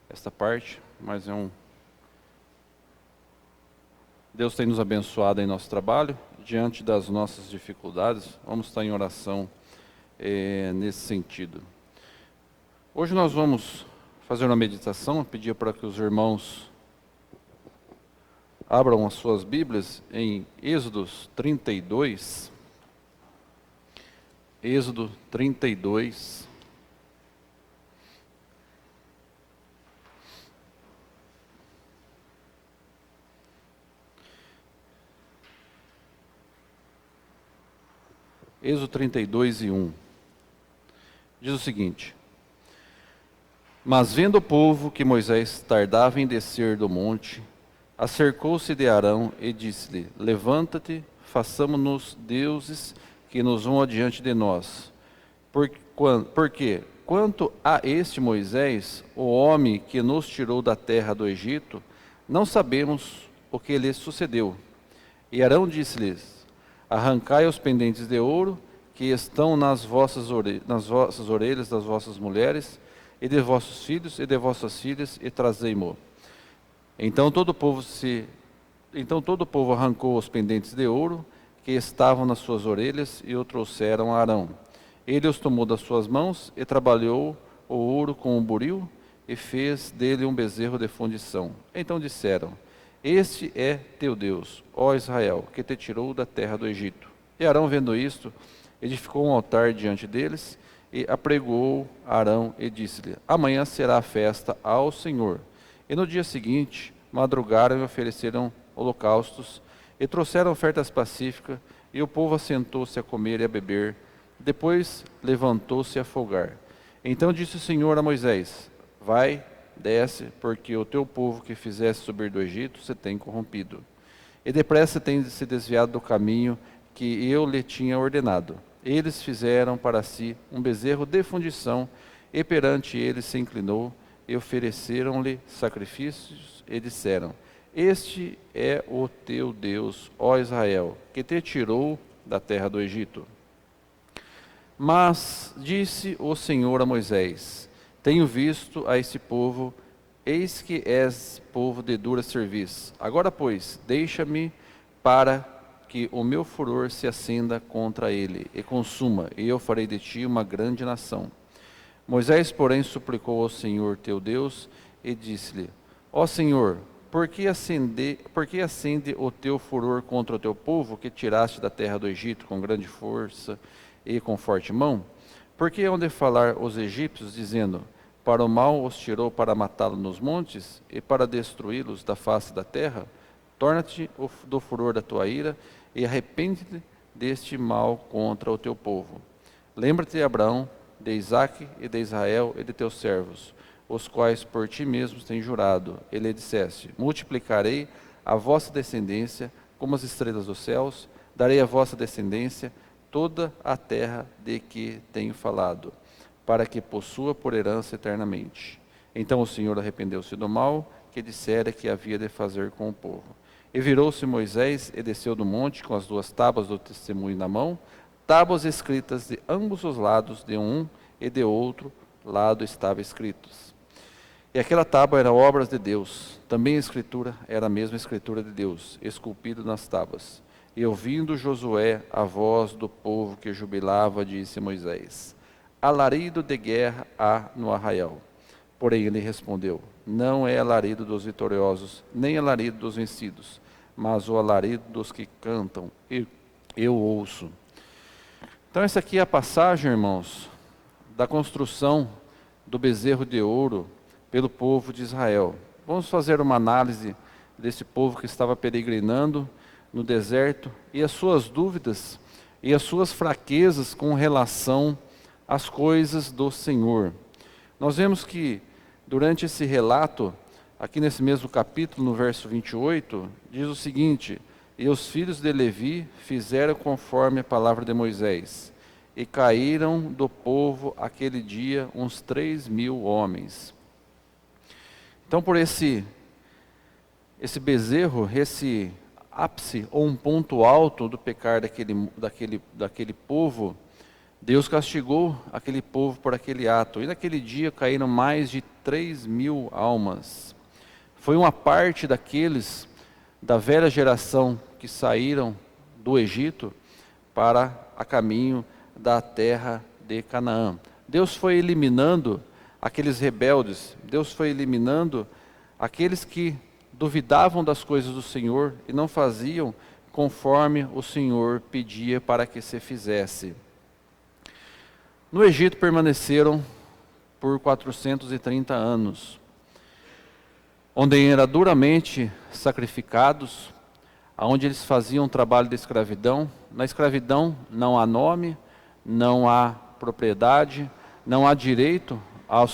esta parte, mas Deus tem nos abençoado em nosso trabalho, diante das nossas dificuldades. Vamos estar em oração nesse sentido. Hoje nós vamos fazer uma meditação, pedir para que os irmãos abram as suas Bíblias em Êxodo 32. Êxodo 32. Êxodo 32 e 1. Diz o seguinte: Mas vendo o povo que Moisés tardava em descer do monte, acercou-se de Arão e disse-lhe: Levanta-te, façamo-nos deuses que nos vão adiante de nós. Porque, quanto a este Moisés, o homem que nos tirou da terra do Egito, não sabemos o que lhe sucedeu. E Arão disse-lhes: Arrancai os pendentes de ouro que estão nas vossas orelhas das vossas mulheres, e de vossos filhos e de vossas filhas, e trazei-mo. Então todo o povo arrancou os pendentes de ouro que estavam nas suas orelhas e o trouxeram a Arão. Ele os tomou das suas mãos e trabalhou o ouro com um buril e fez dele um bezerro de fundição. Então disseram: Este é teu Deus, ó Israel, que te tirou da terra do Egito. E Arão, vendo isto, edificou um altar diante deles e apregoou Arão e disse-lhe: Amanhã será a festa ao Senhor. E no dia seguinte madrugaram e ofereceram holocaustos e trouxeram ofertas pacíficas, e o povo assentou-se a comer e a beber. Depois levantou-se a folgar. Então disse o Senhor a Moisés: Vai, desce, porque o teu povo que fizeste subir do Egito se tem corrompido. E depressa tem se desviado do caminho que eu lhe tinha ordenado. Eles fizeram para si um bezerro de fundição, e perante ele se inclinou, e ofereceram-lhe sacrifícios, e disseram: Este é o teu Deus, ó Israel, que te tirou da terra do Egito. Mas disse o Senhor a Moisés: Tenho visto a esse povo, eis que és povo de dura serviço. Agora, pois, deixa-me para que o meu furor se acenda contra ele e consuma, e eu farei de ti uma grande nação. Moisés, porém, suplicou ao Senhor teu Deus e disse-lhe: Ó Senhor, por que acende o teu furor contra o teu povo, que tiraste da terra do Egito com grande força e com forte mão? Porque hão de falar os egípcios, dizendo: Para o mal os tirou para matá-los nos montes e para destruí-los da face da terra? Torna-te do furor da tua ira e arrepende-te deste mal contra o teu povo. Lembra-te de Abraão, de Isaque e de Israel e de teus servos, os quais por ti mesmos têm jurado. E lhe disseste: Multiplicarei a vossa descendência como as estrelas dos céus, darei à vossa descendência toda a terra de que tenho falado, para que possua por herança eternamente. Então o Senhor arrependeu-se do mal que dissera que havia de fazer com o povo. E virou-se Moisés e desceu do monte com as 2 tábuas do testemunho na mão, tábuas escritas de ambos os lados, de um e de outro lado estavam escritos. E aquela tábua era obras de Deus, também a escritura era a mesma escritura de Deus, esculpida nas tábuas. E ouvindo Josué a voz do povo que jubilava, disse Moisés: Alarido de guerra há no arraial. Porém ele respondeu: Não é alarido dos vitoriosos, nem alarido dos vencidos, mas o alarido dos que cantam, eu ouço. Então essa aqui é a passagem, irmãos, da construção do bezerro de ouro pelo povo de Israel. Vamos fazer uma análise desse povo que estava peregrinando no deserto e as suas dúvidas e as suas fraquezas com relação às coisas do Senhor. Nós vemos que durante esse relato, aqui nesse mesmo capítulo, no verso 28, diz o seguinte: E os filhos de Levi fizeram conforme a palavra de Moisés, e caíram do povo aquele dia uns 3.000 homens. Então, por esse bezerro, esse ápice ou um ponto alto do pecar daquele povo, Deus castigou aquele povo por aquele ato, e naquele dia caíram mais de 3.000 almas. Foi uma parte daqueles da velha geração que saíram do Egito para a caminho da terra de Canaã. Deus foi eliminando aqueles rebeldes, Deus foi eliminando aqueles que duvidavam das coisas do Senhor e não faziam conforme o Senhor pedia para que se fizesse. No Egito permaneceram por 430 anos, onde eram duramente sacrificados, onde eles faziam o trabalho de escravidão. Na escravidão não há nome, não há propriedade, não há direito ao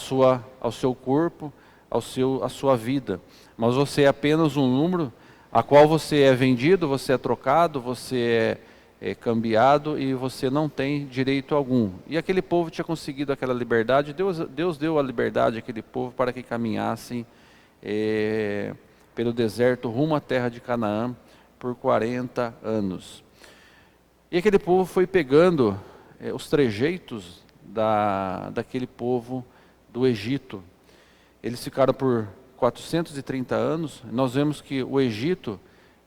seu corpo, à sua vida. Mas você é apenas um número, a qual você é vendido, você é trocado, você é cambiado e você não tem direito algum. E aquele povo tinha conseguido aquela liberdade, Deus deu a liberdade àquele povo para que caminhassem pelo deserto rumo à terra de Canaã por 40 anos. E aquele povo foi pegando os trejeitos daquele povo do Egito. Eles ficaram por 430 anos. Nós vemos que o Egito,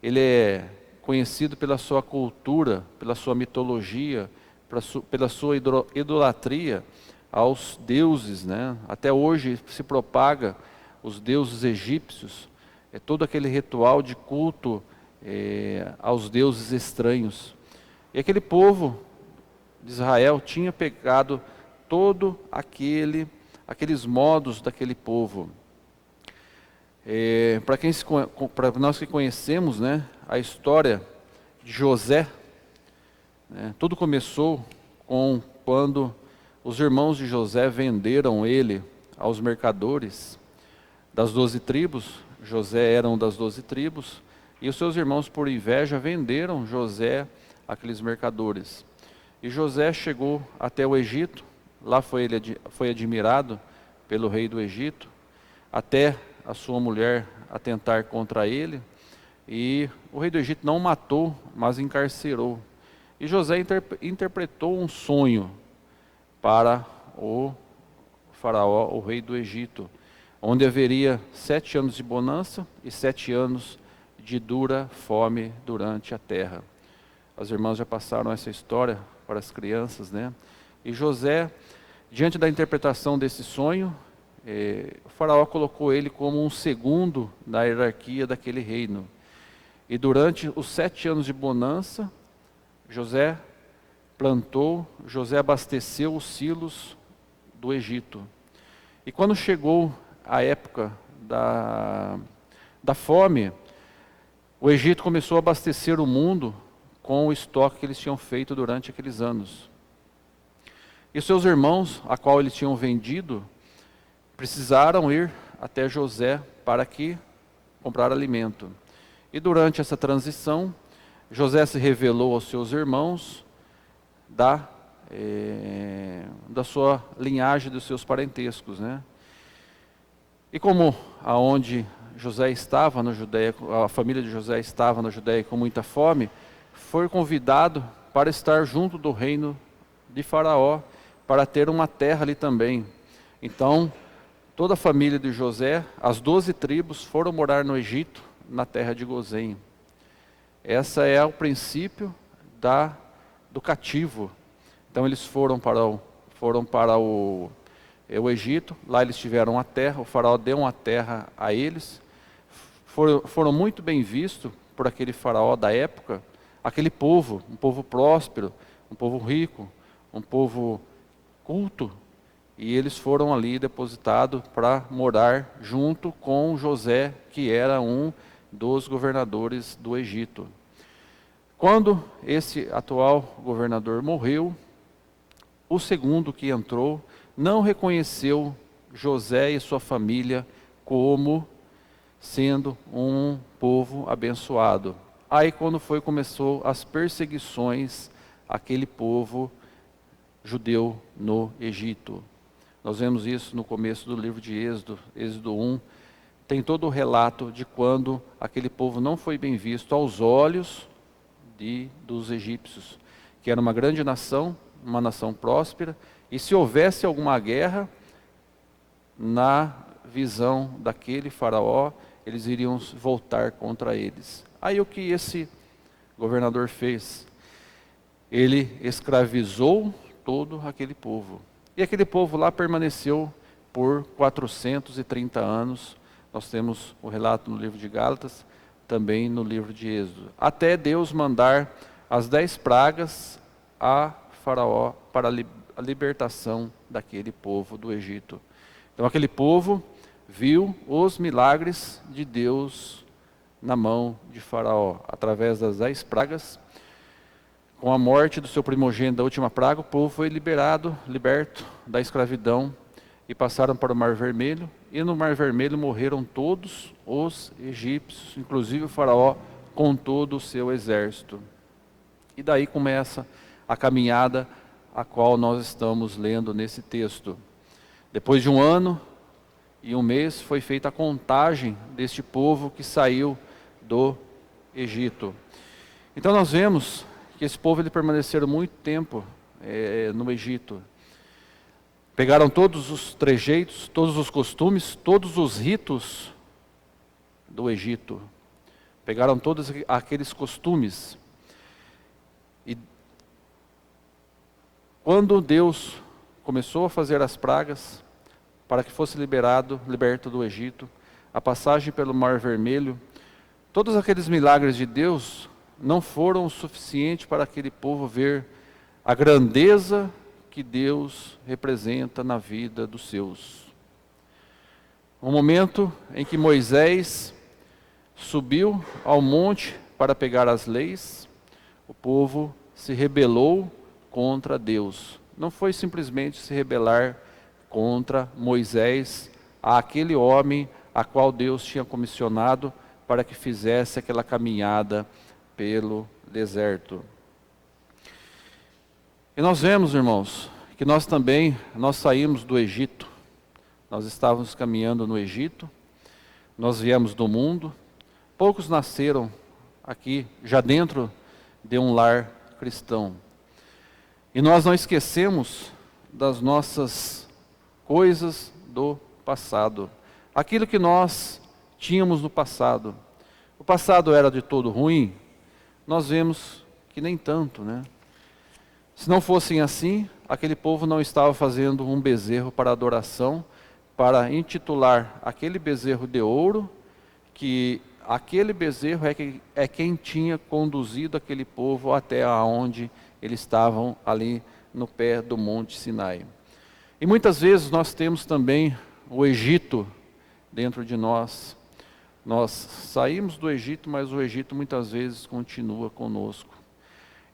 ele é conhecido pela sua cultura, pela sua mitologia, pela sua idolatria aos deuses, né? Até hoje se propaga os deuses egípcios, todo aquele ritual de culto aos deuses estranhos. E aquele povo de Israel tinha pegado todo aqueles modos daquele povo. Para nós que conhecemos, né, a história de José, né, tudo começou quando os irmãos de José venderam ele aos mercadores das 12 tribos. José era um das 12 tribos, e os seus irmãos, por inveja, venderam José àqueles mercadores. E José chegou até o Egito, lá foi admirado pelo rei do Egito, até a sua mulher atentar contra ele, e o rei do Egito não o matou, mas encarcerou. E José interpretou um sonho para o faraó, o rei do Egito, onde haveria 7 anos de bonança e 7 anos de dura fome durante a terra. As irmãs já passaram essa história para as crianças, né? E José, diante da interpretação desse sonho, o faraó colocou ele como um segundo na hierarquia daquele reino. E durante os 7 anos de bonança, José plantou, José abasteceu os silos do Egito. E quando chegou a época da fome, o Egito começou a abastecer o mundo com o estoque que eles tinham feito durante aqueles anos. E seus irmãos, a qual eles tinham vendido, precisaram ir até José para comprar alimento. E durante essa transição, José se revelou aos seus irmãos da sua linhagem, dos seus parentescos, né? E como aonde José estava na Judéia, a família de José estava na Judéia com muita fome, foi convidado para estar junto do reino de Faraó, para ter uma terra ali também. Então, toda a família de José, as 12 tribos, foram morar no Egito, na terra de Gozém. Esse é o princípio do cativo. Então eles foram para o Egito, lá eles tiveram a terra, o faraó deu uma terra a eles, foram muito bem vistos por aquele faraó da época, aquele povo, um povo próspero, um povo rico, um povo culto, e eles foram ali depositados para morar junto com José, que era um dos governadores do Egito. Quando esse atual governador morreu, o segundo que entrou não reconheceu José e sua família como sendo um povo abençoado. Aí começou as perseguições àquele povo judeu no Egito. Nós vemos isso no começo do livro de Êxodo, Êxodo 1, tem todo o relato de quando aquele povo não foi bem visto aos olhos dos egípcios, que era uma grande nação, uma nação próspera, e se houvesse alguma guerra, na visão daquele faraó, eles iriam voltar contra eles. Aí o que esse governador fez? Ele escravizou todo aquele povo. E aquele povo lá permaneceu por 430 anos. Nós temos o relato no livro de Gálatas, também no livro de Êxodo. Até Deus mandar as 10 pragas a Faraó para a libertação daquele povo do Egito. Então aquele povo viu os milagres de Deus na mão de Faraó, através das 10 pragas. Com a morte do seu primogênito da última praga, o povo foi liberto da escravidão, e passaram para o Mar Vermelho, e no Mar Vermelho morreram todos os egípcios, inclusive o Faraó com todo o seu exército. E daí começa a caminhada a qual nós estamos lendo nesse texto. Depois de 1 ano e 1 mês foi feita a contagem deste povo que saiu do Egito. Então nós vemos que esse povo ele permaneceram muito tempo no Egito. Pegaram todos os trejeitos, todos os costumes, todos os ritos do Egito. Pegaram todos aqueles costumes. E quando Deus começou a fazer as pragas, para que fosse liberto do Egito, a passagem pelo Mar Vermelho, todos aqueles milagres de Deus não foram o suficiente para aquele povo ver a grandeza que Deus representa na vida dos seus. Um momento em que Moisés subiu ao monte para pegar as leis, o povo se rebelou contra Deus. Não foi simplesmente se rebelar contra Moisés, aquele homem a qual Deus tinha comissionado para que fizesse aquela caminhada pelo deserto. E nós vemos, irmãos, que nós saímos do Egito. Nós estávamos caminhando no Egito, nós viemos do mundo, poucos nasceram aqui, já dentro de um lar cristão. E nós não esquecemos das nossas coisas do passado, aquilo que nós tínhamos no passado. O passado era de todo ruim? Nós vemos que nem tanto, né? Se não fossem assim, aquele povo não estava fazendo um bezerro para adoração, para intitular aquele bezerro de ouro, que aquele bezerro é quem tinha conduzido aquele povo até onde eles estavam ali no pé do Monte Sinai. E muitas vezes nós temos também o Egito dentro de nós. Nós saímos do Egito, mas o Egito muitas vezes continua conosco.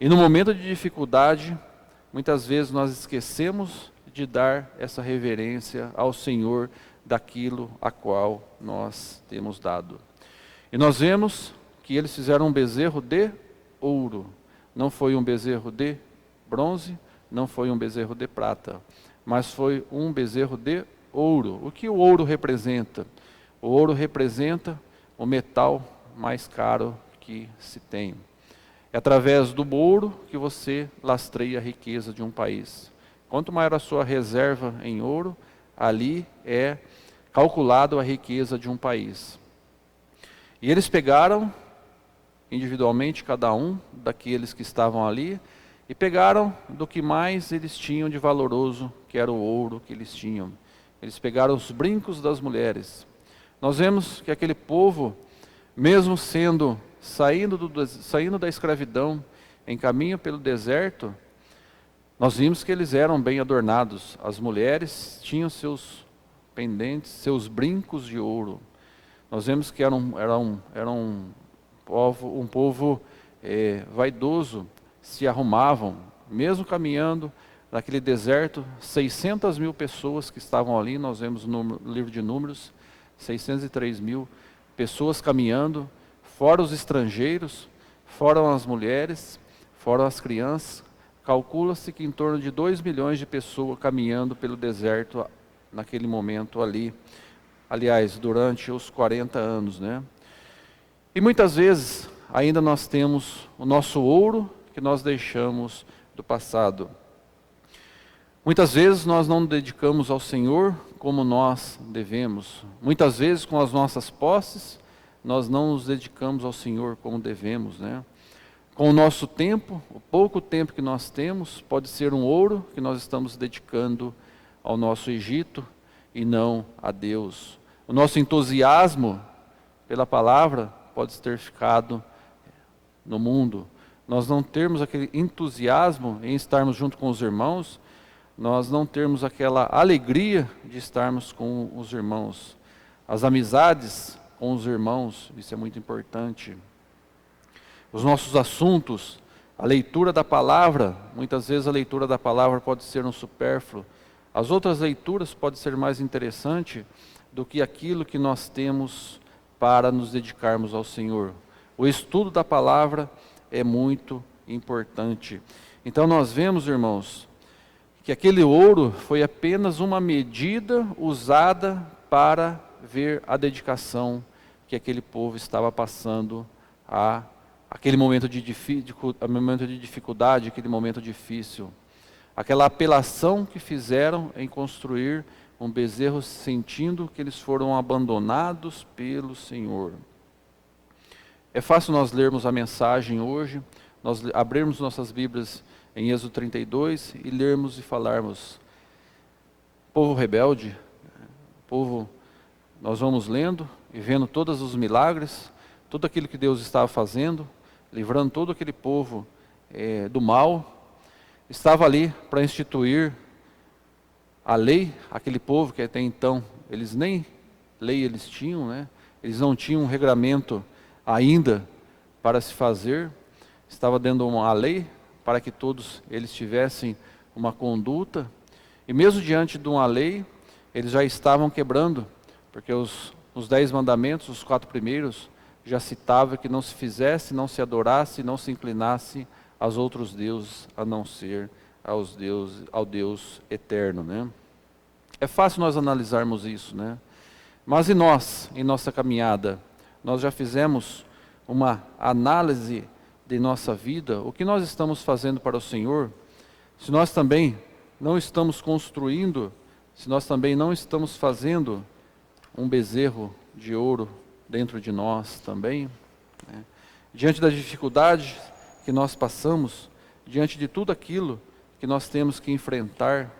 E no momento de dificuldade, muitas vezes nós esquecemos de dar essa reverência ao Senhor daquilo a qual nós temos dado. E nós vemos que eles fizeram um bezerro de ouro. Não foi um bezerro de bronze, não foi um bezerro de prata, mas foi um bezerro de ouro. O que o ouro representa? O ouro representa o metal mais caro que se tem. É através do ouro que você lastreia a riqueza de um país. Quanto maior a sua reserva em ouro, ali é calculado a riqueza de um país. E eles pegaram individualmente cada um daqueles que estavam ali e pegaram do que mais eles tinham de valoroso, que era o ouro que eles tinham. Eles pegaram os brincos das mulheres. Nós vemos que aquele povo, mesmo saindo da escravidão, em caminho pelo deserto, nós vimos que eles eram bem adornados. As mulheres tinham seus pendentes, seus brincos de ouro. Nós vemos que era um povo vaidoso, se arrumavam, mesmo caminhando naquele deserto, 600 mil pessoas que estavam ali, nós vemos no livro de Números, 603 mil pessoas caminhando, fora os estrangeiros, fora as mulheres, fora as crianças. Calcula-se que em torno de 2 milhões de pessoas caminhando pelo deserto naquele momento ali. Aliás, durante os 40 anos, né? E muitas vezes ainda nós temos o nosso ouro que nós deixamos do passado. Muitas vezes nós não dedicamos ao Senhor como nós devemos. Muitas vezes com as nossas posses, nós não nos dedicamos ao Senhor como devemos, né? Com o nosso tempo, o pouco tempo que nós temos, pode ser um ouro que nós estamos dedicando ao nosso Egito e não a Deus. O nosso entusiasmo pela palavra pode ter ficado no mundo. Nós não termos aquele entusiasmo em estarmos junto com os irmãos, nós não termos aquela alegria de estarmos com os irmãos. As amizades com os irmãos, isso é muito importante. Os nossos assuntos, a leitura da palavra, muitas vezes a leitura da palavra pode ser um supérfluo. As outras leituras podem ser mais interessantes do que aquilo que nós temos para nos dedicarmos ao Senhor. O estudo da palavra é muito importante. Então nós vemos, irmãos, que aquele ouro foi apenas uma medida usada para ver a dedicação que aquele povo estava passando a aquele momento de dificuldade, aquele momento difícil. Aquela apelação que fizeram em construir um bezerro, sentindo que eles foram abandonados pelo Senhor. É fácil nós lermos a mensagem hoje, nós abrirmos nossas Bíblias em Êxodo 32 e lermos e falarmos, povo rebelde, povo, nós vamos lendo e vendo todos os milagres, tudo aquilo que Deus estava fazendo, livrando todo aquele povo do mal, estava ali para instituir a lei, aquele povo que até então, eles nem lei eles tinham, né? Eles não tinham um regramento ainda para se fazer, estava dando uma lei para que todos eles tivessem uma conduta, e mesmo diante de uma lei, eles já estavam quebrando, porque os 10 mandamentos, os 4 primeiros, já citava que não se fizesse, não se adorasse, não se inclinasse aos outros deuses, a não ser ao Deus eterno, né? É fácil nós analisarmos isso, né? Mas e nós, em nossa caminhada, nós já fizemos uma análise de nossa vida, o que nós estamos fazendo para o Senhor? Se nós também não estamos construindo, se nós também não estamos fazendo um bezerro de ouro dentro de nós também, né? Diante das dificuldades que nós passamos, diante de tudo aquilo que nós temos que enfrentar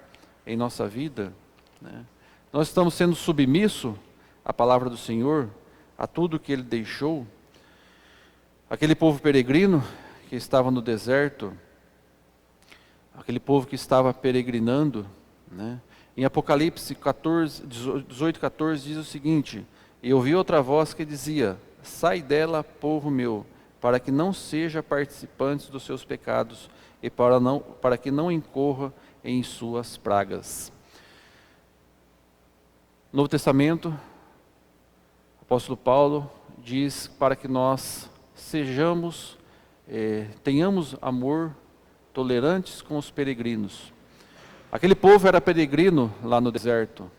em nossa vida, né? Nós estamos sendo submissos à palavra do Senhor, a tudo que Ele deixou. Aquele povo peregrino que estava no deserto, aquele povo que estava peregrinando, né? Em Apocalipse 18, 14 diz o seguinte: e ouvi outra voz que dizia, sai dela, povo meu, para que não seja participante dos seus pecados, e para que não incorra em suas pragas. No Novo Testamento, o apóstolo Paulo diz para que nós tenhamos amor, tolerantes com os peregrinos. Aquele povo era peregrino lá no deserto,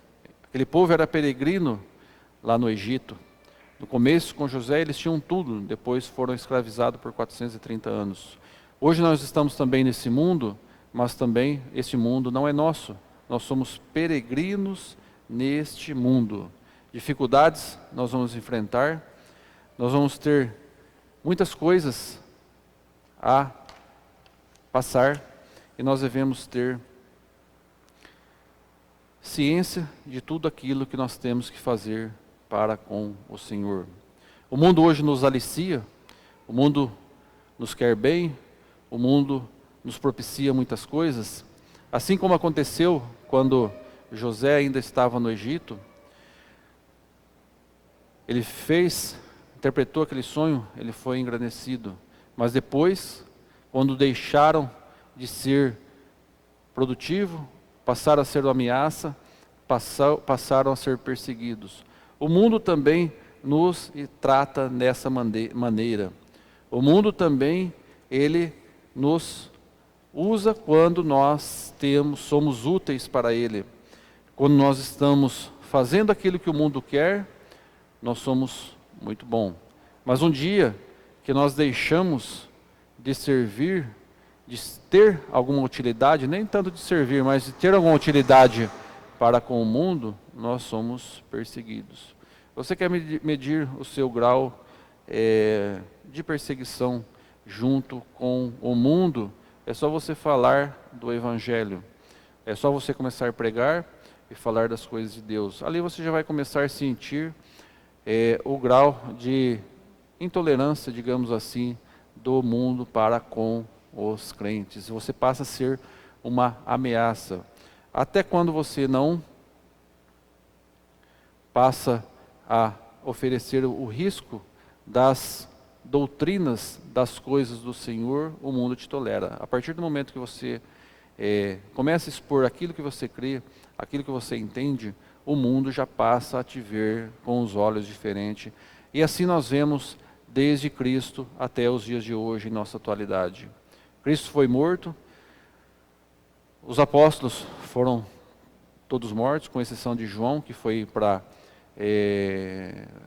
aquele povo era peregrino lá no Egito. No começo, com José, eles tinham tudo, depois foram escravizados por 430 anos. Hoje nós estamos também nesse mundo, mas também este mundo não é nosso. Nós somos peregrinos neste mundo. Dificuldades nós vamos enfrentar, nós vamos ter muitas coisas a passar, e nós devemos ter ciência de tudo aquilo que nós temos que fazer para com o Senhor. O mundo hoje nos alicia, o mundo nos quer bem, o mundo nos propicia muitas coisas, assim como aconteceu quando José ainda estava no Egito. Ele interpretou aquele sonho, ele foi engrandecido, mas depois, quando deixaram de ser produtivo, passaram a ser uma ameaça, passaram a ser perseguidos. O mundo também nos trata dessa maneira. O mundo também, ele nos usa quando nós somos úteis para ele. Quando nós estamos fazendo aquilo que o mundo quer, nós somos muito bom. Mas um dia que nós deixamos de servir de ter alguma utilidade, nem tanto de servir, mas de ter alguma utilidade para com o mundo, nós somos perseguidos. Você quer medir o seu grau de perseguição junto com o mundo? É só você falar do Evangelho. É só você começar a pregar e falar das coisas de Deus. Ali você já vai começar a sentir o grau de intolerância, digamos assim, do mundo para com os crentes. Você passa a ser uma ameaça. Até quando você não passa a oferecer o risco das doutrinas das coisas do Senhor, o mundo te tolera. A partir do momento que você começa a expor aquilo que você crê, aquilo que você entende, o mundo já passa a te ver com os olhos diferentes. E assim nós vemos desde Cristo até os dias de hoje, em nossa atualidade. Cristo foi morto, os apóstolos foram todos mortos, com exceção de João, que foi para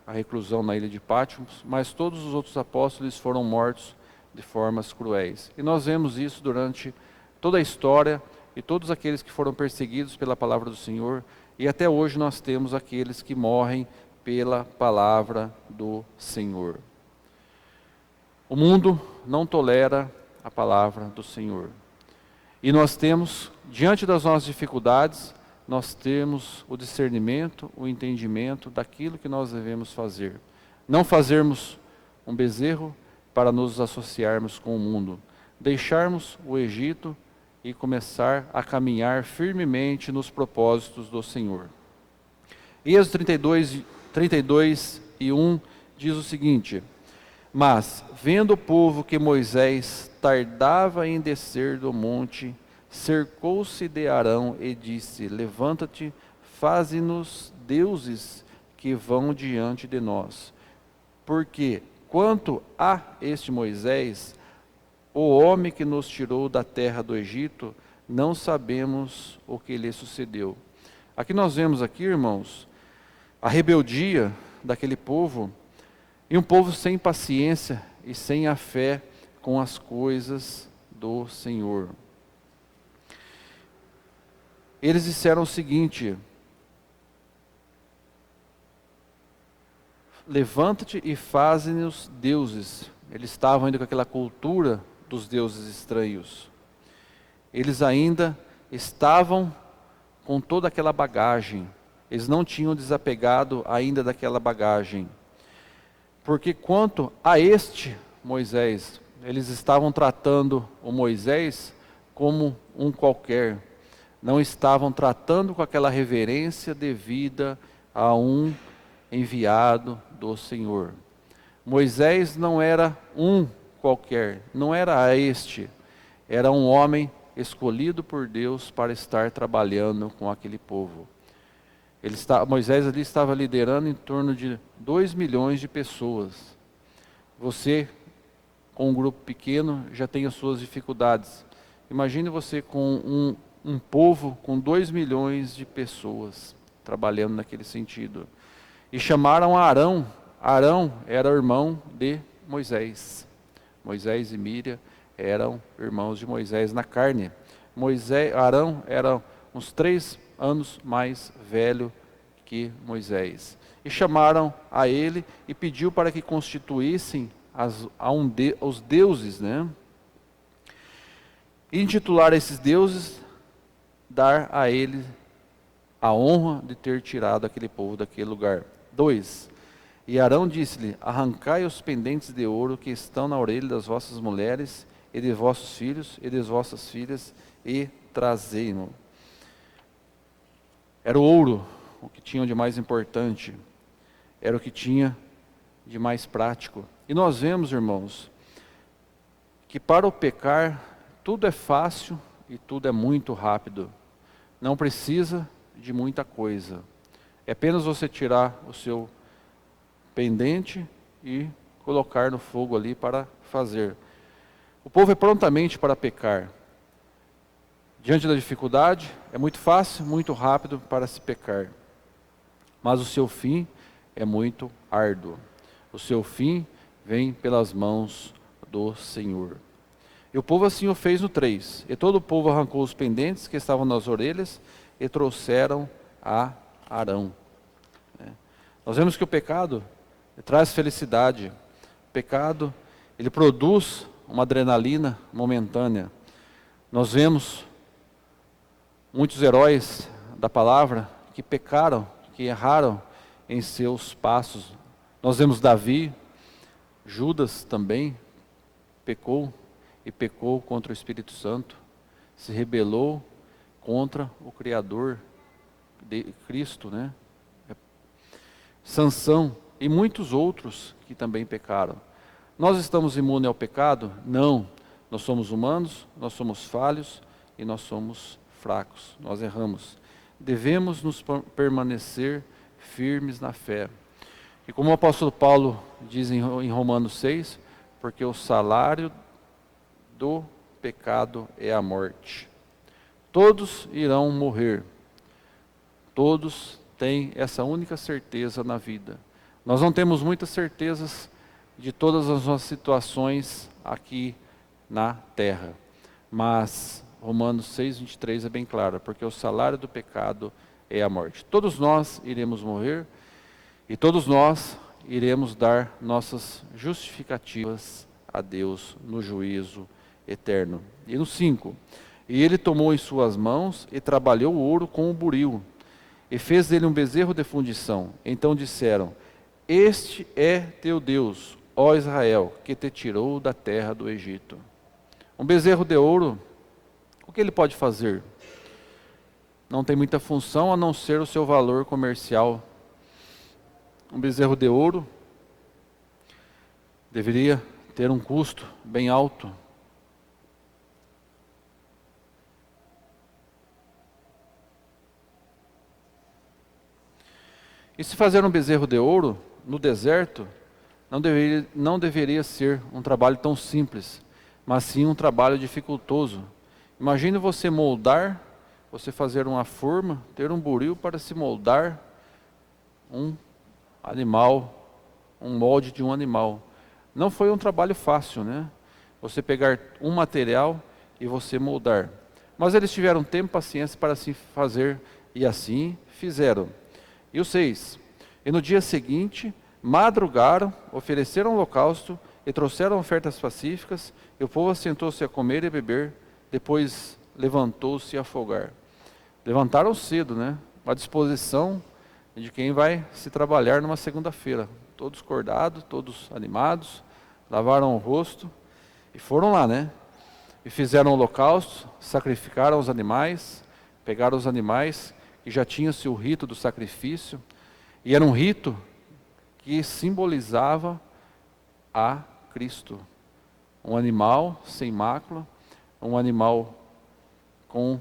a reclusão na ilha de Patmos, mas todos os outros apóstolos foram mortos de formas cruéis. E nós vemos isso durante toda a história, e todos aqueles que foram perseguidos pela palavra do Senhor, e até hoje nós temos aqueles que morrem pela palavra do Senhor. O mundo não tolera a palavra do Senhor. E nós temos, diante das nossas dificuldades, nós temos o discernimento, o entendimento daquilo que nós devemos fazer. Não fazermos um bezerro para nos associarmos com o mundo. Deixarmos o Egito e começar a caminhar firmemente nos propósitos do Senhor. Êxodo 32 e 1 diz o seguinte: mas, vendo o povo que Moisés tardava em descer do monte, cercou-se de Arão e disse: levanta-te, faze-nos deuses que vão diante de nós. Porque, quanto a este Moisés, o homem que nos tirou da terra do Egito, não sabemos o que lhe sucedeu. Aqui nós vemos aqui, irmãos, a rebeldia daquele povo, e um povo sem paciência e sem a fé com as coisas do Senhor. Eles disseram o seguinte: levanta-te e faze-nos deuses. Eles estavam indo com aquela cultura dos deuses estranhos. Eles ainda estavam com toda aquela bagagem. Eles não tinham desapegado ainda daquela bagagem. Porque quanto a este Moisés, eles estavam tratando o Moisés como um qualquer. Não estavam tratando com aquela reverência devida a um enviado do Senhor. Moisés não era um qualquer, não era este. Era um homem escolhido por Deus para estar trabalhando com aquele povo. Moisés ali estava liderando em torno de 2 milhões de pessoas. Você, com um grupo pequeno, já tem as suas dificuldades. Imagine você com um povo com 2 milhões de pessoas trabalhando naquele sentido. E chamaram Arão. Arão era irmão de Moisés. Moisés e Míriam eram irmãos de Moisés na carne. Arão era uns 3 anos mais velho que Moisés. E chamaram a ele e pediu para que constituíssem os deuses, né? E intitular esses deuses, dar a ele a honra de ter tirado aquele povo daquele lugar. 2. E Arão disse-lhe: arrancai os pendentes de ouro que estão na orelha das vossas mulheres e de vossos filhos e de vossas filhas e trazei-no. Era o ouro o que tinham de mais importante, era o que tinha de mais prático. E nós vemos, irmãos, que para o pecar tudo é fácil e tudo é muito rápido. Não precisa de muita coisa. É apenas você tirar o seu pendente e colocar no fogo ali para fazer. O povo é prontamente para pecar. Diante da dificuldade, é muito fácil, muito rápido para se pecar. Mas o seu fim é muito árduo. O seu fim vem pelas mãos do Senhor. E o povo assim o fez no 3. E todo o povo arrancou os pendentes que estavam nas orelhas e trouxeram a Arão. Nós vemos que o pecado traz felicidade. O pecado, ele produz uma adrenalina momentânea. Nós vemos muitos heróis da palavra que pecaram, que erraram em seus passos. Nós vemos Davi, Judas também pecou e pecou contra o Espírito Santo, se rebelou contra o Criador de Cristo, né? Sansão e muitos outros que também pecaram. Nós estamos imunes ao pecado? Não. Nós somos humanos, nós somos falhos e nós somos fracos, nós erramos. Devemos nos permanecer firmes na fé. E como o apóstolo Paulo diz em Romanos 6, porque o salário do pecado é a morte. Todos irão morrer. Todos têm essa única certeza na vida. Nós não temos muitas certezas de todas as nossas situações aqui na terra. Mas Romanos 6, 23 é bem claro, porque o salário do pecado é a morte. Todos nós iremos morrer e todos nós iremos dar nossas justificativas a Deus no juízo eterno. E no 5, e ele tomou em suas mãos e trabalhou o ouro com o buril, e fez dele um bezerro de fundição. Então disseram: este é teu Deus, ó Israel, que te tirou da terra do Egito. Um bezerro de ouro, o que ele pode fazer? Não tem muita função a não ser o seu valor comercial. Um bezerro de ouro deveria ter um custo bem alto. E se fazer um bezerro de ouro no deserto, não deveria ser um trabalho tão simples, mas sim um trabalho dificultoso. Imagine você moldar, você fazer uma forma, ter um buril para se moldar um animal, um molde de um animal. Não foi um trabalho fácil, né? Você pegar um material e você moldar. Mas eles tiveram tempo e paciência para assim fazer, e assim fizeram. E o 6, e no dia seguinte, madrugaram, ofereceram holocausto e trouxeram ofertas pacíficas, e o povo assentou-se a comer e beber, depois levantou-se a folgar. Levantaram cedo, né? À disposição de quem vai se trabalhar numa segunda-feira. Todos acordados, todos animados, lavaram o rosto e foram lá, né? E fizeram holocausto, sacrificaram os animais, pegaram os animais que já tinha-se o rito do sacrifício, e era um rito que simbolizava a Cristo. Um animal sem mácula, um animal com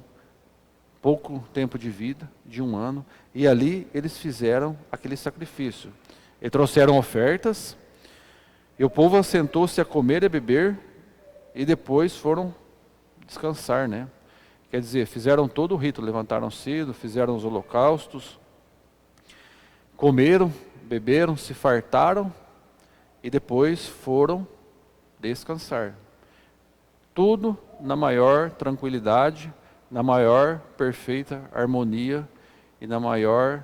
pouco tempo de vida, de 1 ano, e ali eles fizeram aquele sacrifício. E trouxeram ofertas, e o povo assentou-se a comer e beber, e depois foram descansar, né? Quer dizer, fizeram todo o rito, levantaram cedo, fizeram os holocaustos, comeram, beberam, se fartaram, e depois foram descansar. Tudo na maior tranquilidade, na maior perfeita harmonia e na maior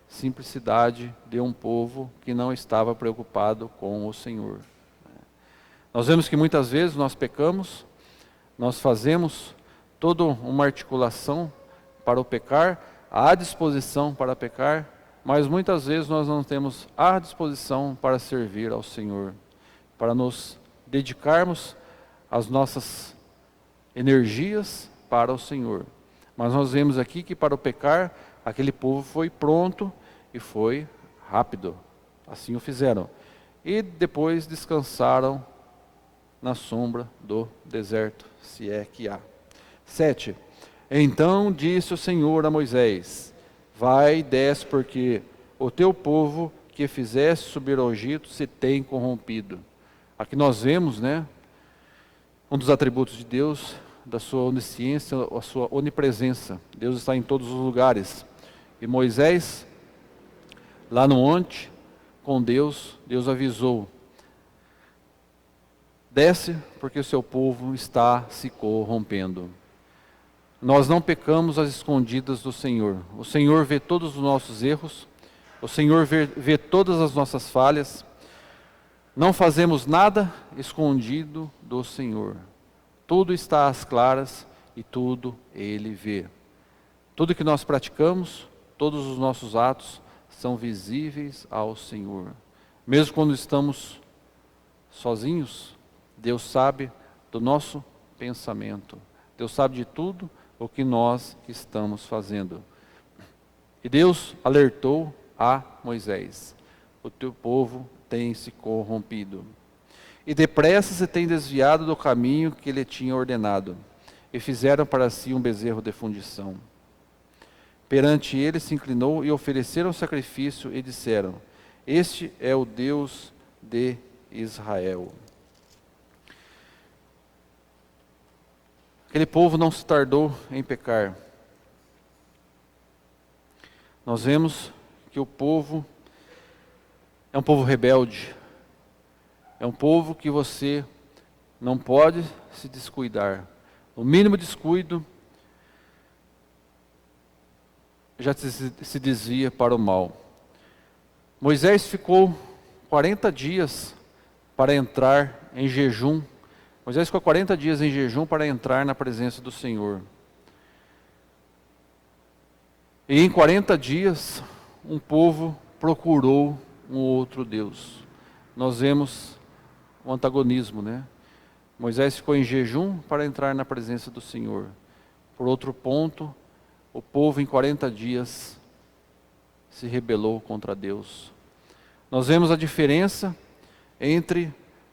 simplicidade de um povo que não estava preocupado com o Senhor. Nós vemos que muitas vezes nós pecamos, nós fazemos toda uma articulação para o pecar, há disposição para pecar, mas muitas vezes nós não temos a disposição para servir ao Senhor, para nos dedicarmos as nossas energias para o Senhor. Mas nós vemos aqui que para o pecar, aquele povo foi pronto e foi rápido. Assim o fizeram. E depois descansaram na sombra do deserto, se é que há. 7. Então disse o Senhor a Moisés: vai e desce, porque o teu povo que fizeste subir ao Egito se tem corrompido. Aqui nós vemos, né, um dos atributos de Deus, da sua onisciência, a sua onipresença. Deus está em todos os lugares. E Moisés, lá no monte, com Deus, Deus avisou: desce porque o seu povo está se corrompendo. Nós não pecamos às escondidas do Senhor. O Senhor vê todos os nossos erros, o Senhor vê todas as nossas falhas. Não fazemos nada escondido do Senhor. Tudo está às claras e tudo Ele vê. Tudo que nós praticamos, todos os nossos atos são visíveis ao Senhor. Mesmo quando estamos sozinhos, Deus sabe do nosso pensamento. Deus sabe de tudo o que nós estamos fazendo. E Deus alertou a Moisés: o teu povo tem se corrompido. E depressa se tem desviado do caminho que ele tinha ordenado. E fizeram para si um bezerro de fundição. Perante ele se inclinou e ofereceram sacrifício e disseram: este é o Deus de Israel. Aquele povo não se tardou em pecar. Nós vemos que o povo é um povo rebelde. É um povo que você não pode se descuidar. O mínimo descuido já se desvia para o mal. Moisés ficou 40 dias para entrar em jejum. Moisés ficou 40 dias em jejum para entrar na presença do Senhor. E em 40 dias, um povo procurou um outro Deus. Nós vemos o antagonismo, né? Moisés ficou em jejum para entrar na presença do Senhor. Por outro ponto, o povo em 40 dias se rebelou contra Deus. Nós vemos a diferença entre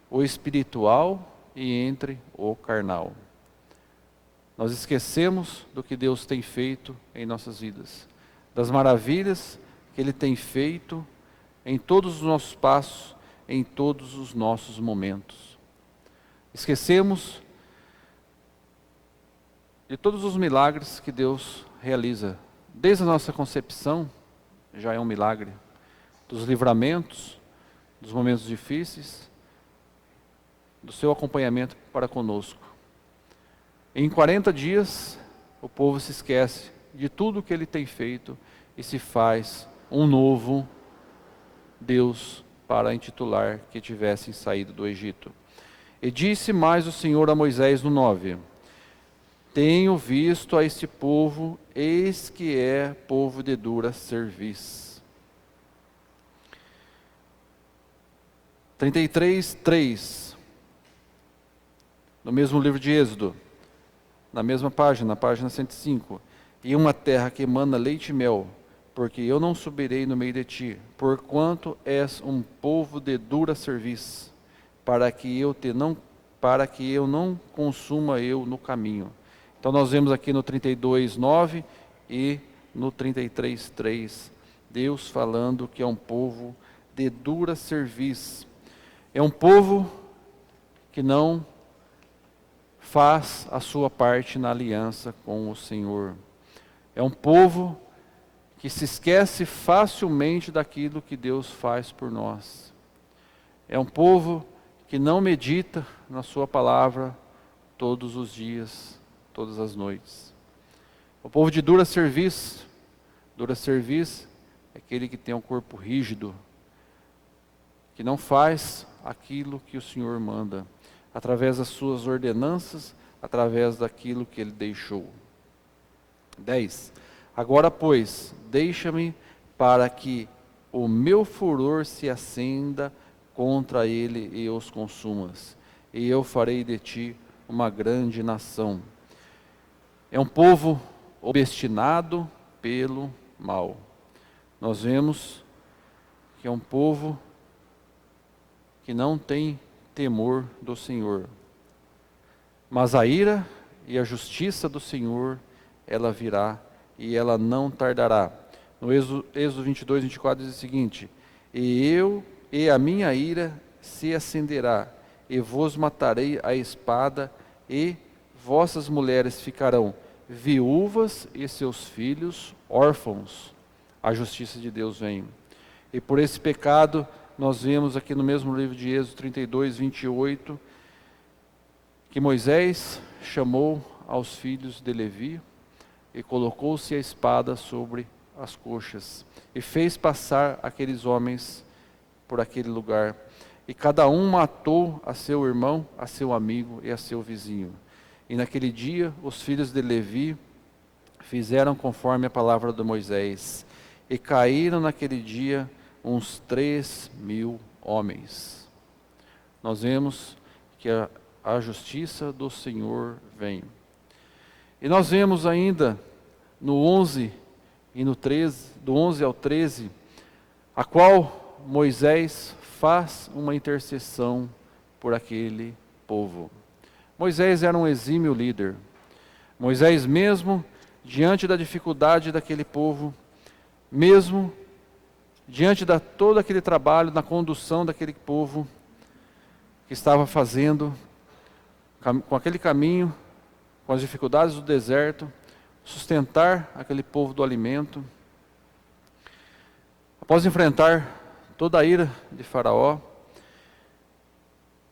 o espiritual e entre o carnal. Nós esquecemos do que Deus tem feito em nossas vidas, das maravilhas que Ele tem feito em todos os nossos passos, em todos os nossos momentos. Esquecemos de todos os milagres que Deus realiza. Desde a nossa concepção, já é um milagre. Dos livramentos, dos momentos difíceis, do seu acompanhamento para conosco. Em 40 dias, o povo se esquece de tudo que ele tem feito e se faz um novo Deus para intitular que tivessem saído do Egito. E disse mais o Senhor a Moisés no 9: tenho visto a este povo, eis que é povo de dura cerviz. 33:3, no mesmo livro de Êxodo, na mesma página, na página 105. E uma terra que emana leite e mel, porque eu não subirei no meio de ti, porquanto és um povo de dura cerviz, para que eu não consuma eu no caminho. Então nós vemos aqui no 32:9 e no 33:3, Deus falando que é um povo de dura cerviz. É um povo que não faz a sua parte na aliança com o Senhor. É um povo que se esquece facilmente daquilo que Deus faz por nós. É um povo que não medita na sua palavra todos os dias, todas as noites. O povo de dura cerviz é aquele que tem um corpo rígido, que não faz aquilo que o Senhor manda, através das suas ordenanças, através daquilo que Ele deixou. 10. Agora, pois, deixa-me para que o meu furor se acenda contra ele e os consumas, e eu farei de ti uma grande nação. É um povo obstinado pelo mal. Nós vemos que é um povo que não tem temor do Senhor. Mas a ira e a justiça do Senhor, ela virá e ela não tardará. No Êxodo 22:24 diz o seguinte: e a minha ira se acenderá, e vos matarei a espada, e vossas mulheres ficarão viúvas e seus filhos órfãos. A justiça de Deus vem. E por esse pecado, nós vemos aqui no mesmo livro de Êxodo 32:28, que Moisés chamou aos filhos de Levi e colocou-se a espada sobre as coxas e fez passar aqueles homens por aquele lugar. E cada um matou a seu irmão, a seu amigo e a seu vizinho. E naquele dia os filhos de Levi fizeram conforme a palavra de Moisés. E caíram naquele dia uns 3.000 homens. Nós vemos que a justiça do Senhor vem. E nós vemos ainda no 11 e no 13, do 11 ao 13, a qual Moisés faz uma intercessão por aquele povo. Moisés era um exímio líder. Moisés mesmo, diante da dificuldade daquele povo, mesmo diante de todo aquele trabalho na condução daquele povo que estava fazendo, com aquele caminho, com as dificuldades do deserto, sustentar aquele povo do alimento. Após enfrentar toda a ira de Faraó,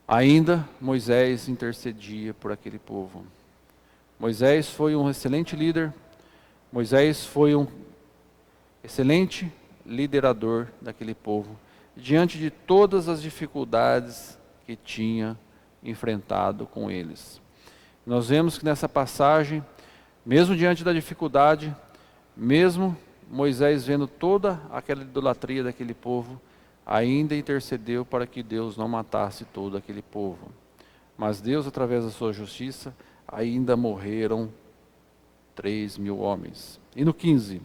ainda Moisés intercedia por aquele povo. Moisés foi um excelente líder, Moisés foi um excelente liderador daquele povo, diante de todas as dificuldades que tinha enfrentado com eles. Nós vemos que nessa passagem, mesmo diante da dificuldade, mesmo Moisés vendo toda aquela idolatria daquele povo, ainda intercedeu para que Deus não matasse todo aquele povo. Mas Deus, através da sua justiça, ainda morreram 3.000 homens. E no 15,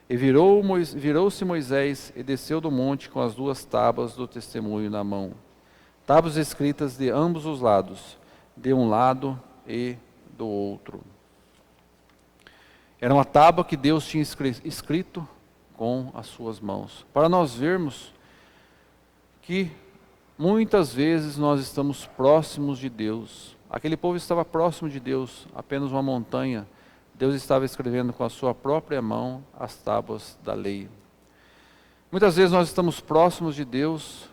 e virou-se Moisés e desceu do monte com as 2 tábuas do testemunho na mão. Tábuas escritas de ambos os lados, de um lado e do outro. Era uma tábua que Deus tinha escrito com as suas mãos. Para nós vermos que muitas vezes nós estamos próximos de Deus. Aquele povo estava próximo de Deus, apenas uma montanha. Deus estava escrevendo com a sua própria mão as tábuas da lei. Muitas vezes nós estamos próximos de Deus,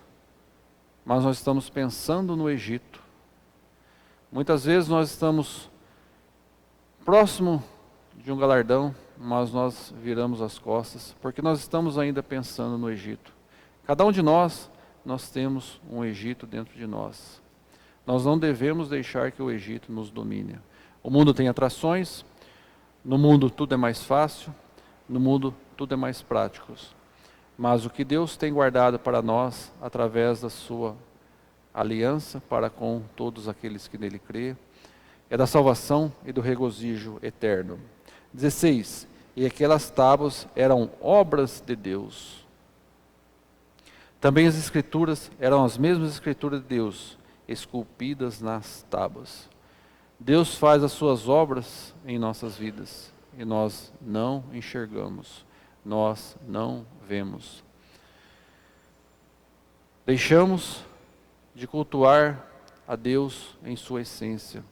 mas nós estamos pensando no Egito. Muitas vezes nós estamos próximo de um galardão, mas nós viramos as costas, porque nós estamos ainda pensando no Egito. Cada um de nós temos um Egito dentro de nós. Nós não devemos deixar que o Egito nos domine. O mundo tem atrações, no mundo tudo é mais fácil, no mundo tudo é mais prático. Mas o que Deus tem guardado para nós, através da sua aliança para com todos aqueles que nele crê, é da salvação e do regozijo eterno. 16. E aquelas tábuas eram obras de Deus. Também as escrituras eram as mesmas escrituras de Deus, esculpidas nas tábuas. Deus faz as suas obras em nossas vidas e nós não enxergamos, nós não vemos. Deixamos de cultuar a Deus em sua essência.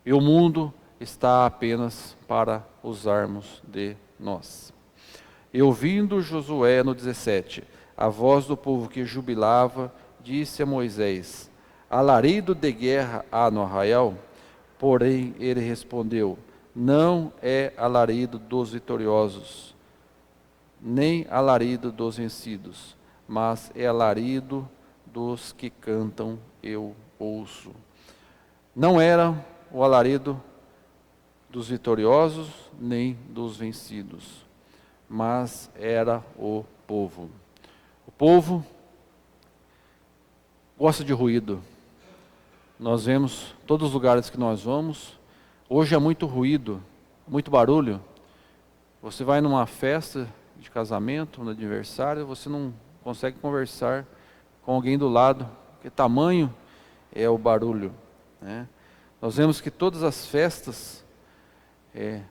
E o mundo está apenas para usarmos de nós. E ouvindo Josué no 17, a voz do povo que jubilava, disse a Moisés: alarido de guerra há no arraial? Porém ele respondeu: não é alarido dos vitoriosos, nem alarido dos vencidos, mas é alarido dos que cantam, eu ouço. Não era o alarido dos vitoriosos, nem dos vencidos, mas era o povo. O povo gosta de ruído. Nós vemos todos os lugares que nós vamos, hoje é muito ruído, muito barulho. Você vai numa festa de casamento, no aniversário, você não consegue conversar com alguém do lado, porque tamanho é o barulho, né? Nós vemos que todas as festas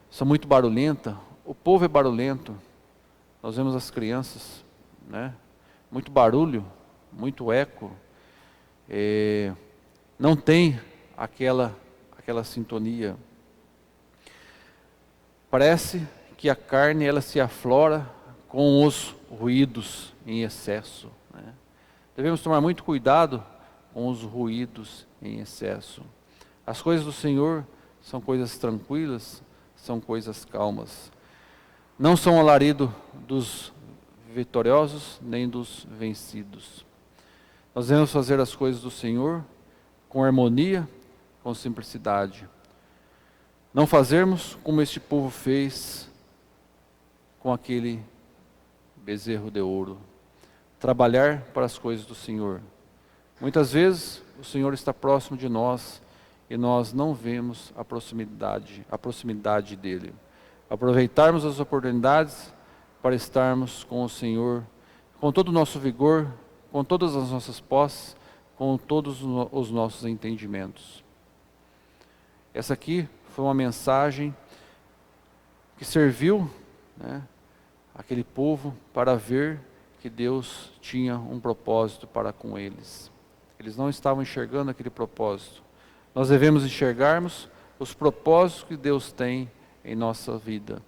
são muito barulhentas, o povo é barulhento. Nós vemos as crianças, né? Muito barulho, muito eco, não tem aquela sintonia. Parece que a carne ela se aflora com os ruídos em excesso, Devemos tomar muito cuidado com os ruídos em excesso. As coisas do Senhor são coisas tranquilas, são coisas calmas. Não são alarido dos vitoriosos, nem dos vencidos. Nós devemos fazer as coisas do Senhor com harmonia, com simplicidade. Não fazermos como este povo fez com aquele bezerro de ouro. Trabalhar para as coisas do Senhor. Muitas vezes o Senhor está próximo de nós e nós não vemos a proximidade dele. Aproveitarmos as oportunidades para estarmos com o Senhor, com todo o nosso vigor, com todas as nossas posses, com todos os nossos entendimentos. Essa aqui foi uma mensagem que serviu, aquele povo para ver que Deus tinha um propósito para com eles. Eles não estavam enxergando aquele propósito. Nós devemos enxergarmos os propósitos que Deus tem em nossa vida.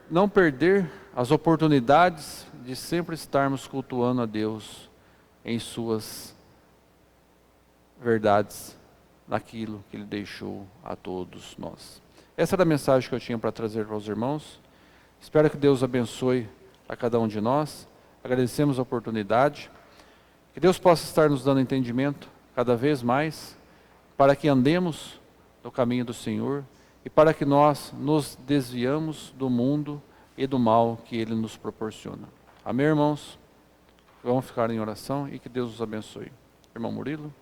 Não perder as oportunidades de sempre estarmos cultuando a Deus em suas verdades, naquilo que Ele deixou a todos nós. Essa era a mensagem que eu tinha para trazer para os irmãos. Espero que Deus abençoe a cada um de nós. Agradecemos a oportunidade. Que Deus possa estar nos dando entendimento cada vez mais, para que andemos no caminho do Senhor e para que nós nos desviamos do mundo e do mal que Ele nos proporciona. Amém, irmãos? Vamos ficar em oração e que Deus os abençoe. Irmão Murilo.